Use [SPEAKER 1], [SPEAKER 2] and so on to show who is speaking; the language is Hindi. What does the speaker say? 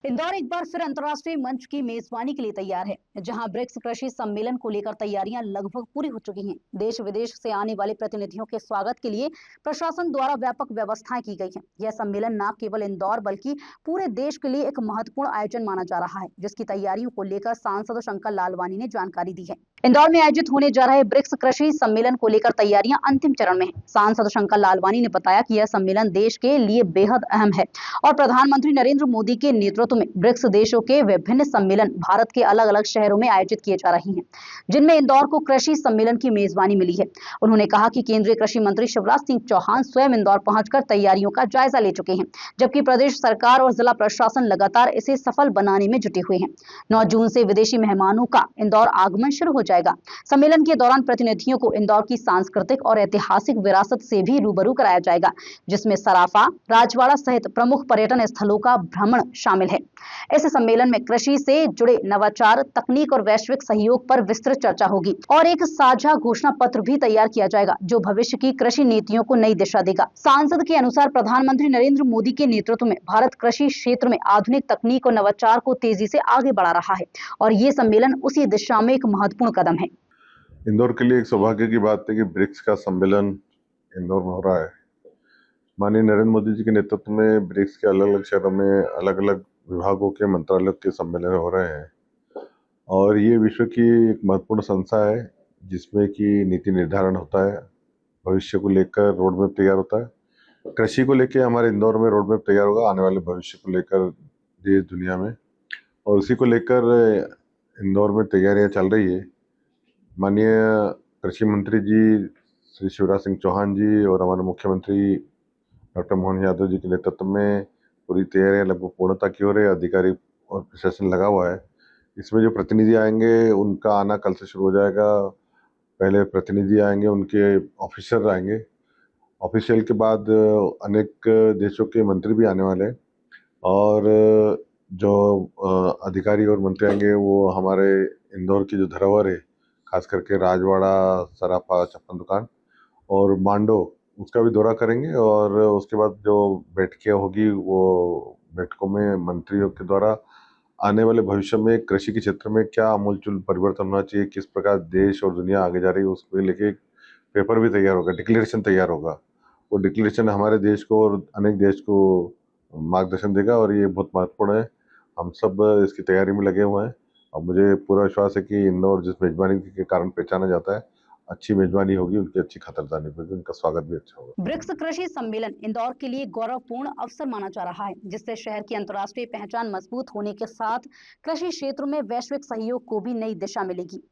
[SPEAKER 1] इंदौर एक बार फिर अंतर्राष्ट्रीय मंच की मेजबानी के लिए तैयार है, जहां ब्रिक्स कृषि सम्मेलन को लेकर तैयारियां लगभग पूरी हो चुकी हैं। देश विदेश से आने वाले प्रतिनिधियों के स्वागत के लिए प्रशासन द्वारा व्यापक व्यवस्थाएं की गई हैं। यह सम्मेलन न केवल इंदौर बल्कि पूरे देश के लिए एक महत्वपूर्ण आयोजन माना जा रहा है, जिसकी तैयारियों को लेकर सांसद शंकर लालवानी ने जानकारी दी है। इंदौर में आयोजित होने जा रहे ब्रिक्स कृषि सम्मेलन को लेकर तैयारियां अंतिम चरण में हैं। सांसद शंकर लालवानी ने बताया कि यह सम्मेलन देश के लिए बेहद अहम है और प्रधानमंत्री नरेंद्र मोदी के नेतृत्व में ब्रिक्स देशों के विभिन्न सम्मेलन भारत के अलग अलग शहरों में आयोजित किए जा रहे हैं, जिनमें इंदौर को कृषि सम्मेलन की मेजबानी मिली है। उन्होंने कहा कि केंद्रीय कृषि मंत्री शिवराज सिंह चौहान स्वयं इंदौर पहुंचकर तैयारियों का जायजा ले चुके हैं, जबकि प्रदेश सरकार और जिला प्रशासन लगातार इसे सफल बनाने में जुटे हुए हैं। 9 जून से विदेशी मेहमानों का इंदौर आगमन शुरू हो जाएगा। सम्मेलन के दौरान प्रतिनिधियों को इंदौर की सांस्कृतिक और ऐतिहासिक विरासत से भी रूबरू कराया जाएगा, जिसमें सराफा, राजवाड़ा सहित प्रमुख पर्यटन स्थलों का भ्रमण शामिल है। इस सम्मेलन में कृषि से जुड़े नवाचार, तकनीक और वैश्विक सहयोग पर विस्तृत चर्चा होगी और एक साझा घोषणा पत्र भी तैयार किया जाएगा, जो भविष्य की कृषि नीतियों को नई दिशा देगा। सांसद के अनुसार प्रधानमंत्री नरेंद्र मोदी के नेतृत्व में भारत कृषि क्षेत्र में आधुनिक तकनीक और नवाचार को तेजी से आगे बढ़ा रहा है और ये सम्मेलन उसी दिशा में एक महत्वपूर्ण कदम है।
[SPEAKER 2] इंदौर के लिए एक सौभाग्य की बात है कि ब्रिक्स का सम्मेलन इंदौर में हो रहा है। माननीय नरेंद्र मोदी जी के नेतृत्व में ब्रिक्स के अलग अलग शहरों में अलग अलग विभागों के मंत्रालयों के सम्मेलन हो रहे हैं और ये विश्व की एक महत्वपूर्ण संस्था है जिसमें कि नीति निर्धारण होता है, भविष्य को लेकर रोड मैप तैयार होता है। कृषि को लेकर हमारे इंदौर में रोड मैप तैयार होगा आने वाले भविष्य को लेकर देश दुनिया में, और उसी को लेकर इंदौर में तैयारियां चल रही है। माननीय कृषि मंत्री जी श्री शिवराज सिंह चौहान जी और हमारे मुख्यमंत्री डॉक्टर मोहन यादव जी के नेतृत्व में पूरी तैयारियां लगभग पूर्णता की हो रही है। अधिकारी और प्रशासन लगा हुआ है। इसमें जो प्रतिनिधि आएंगे उनका आना कल से शुरू हो जाएगा। पहले प्रतिनिधि आएंगे, उनके ऑफिसर आएंगे, ऑफिशियल के बाद अनेक देशों के मंत्री भी आने वाले हैं और जो अधिकारी और मंत्री आएंगे वो हमारे इंदौर की जो धरोहर है, खास करके राजवाड़ा, सराफा, चप्पन दुकान और मांडो, उसका भी दौरा करेंगे और उसके बाद जो बैठकें होगी वो बैठकों में मंत्रियों के द्वारा आने वाले भविष्य में कृषि के क्षेत्र में क्या आमूलचूल परिवर्तन होना चाहिए, किस प्रकार देश और दुनिया आगे जा रही है, उसको लेके एक पेपर भी तैयार होगा, डिक्लेरेशन तैयार होगा। वो डिक्लेरेशन हमारे देश को और अनेक देश को मार्गदर्शन देगा और ये बहुत महत्वपूर्ण है। हम सब इसकी तैयारी में लगे हुए हैं और मुझे पूरा विश्वास है कि इंदौर जिस मेजबानी के कारण पहचाना जाता है, अच्छी मेजबानी होगी, उनकी अच्छी खातिरदारी होगी, उनका स्वागत भी अच्छा होगा।
[SPEAKER 1] ब्रिक्स कृषि सम्मेलन इंदौर के लिए गौरवपूर्ण अवसर माना जा रहा है, जिससे शहर की अंतर्राष्ट्रीय पहचान मजबूत होने के साथ कृषि क्षेत्र में वैश्विक सहयोग को भी नई दिशा मिलेगी।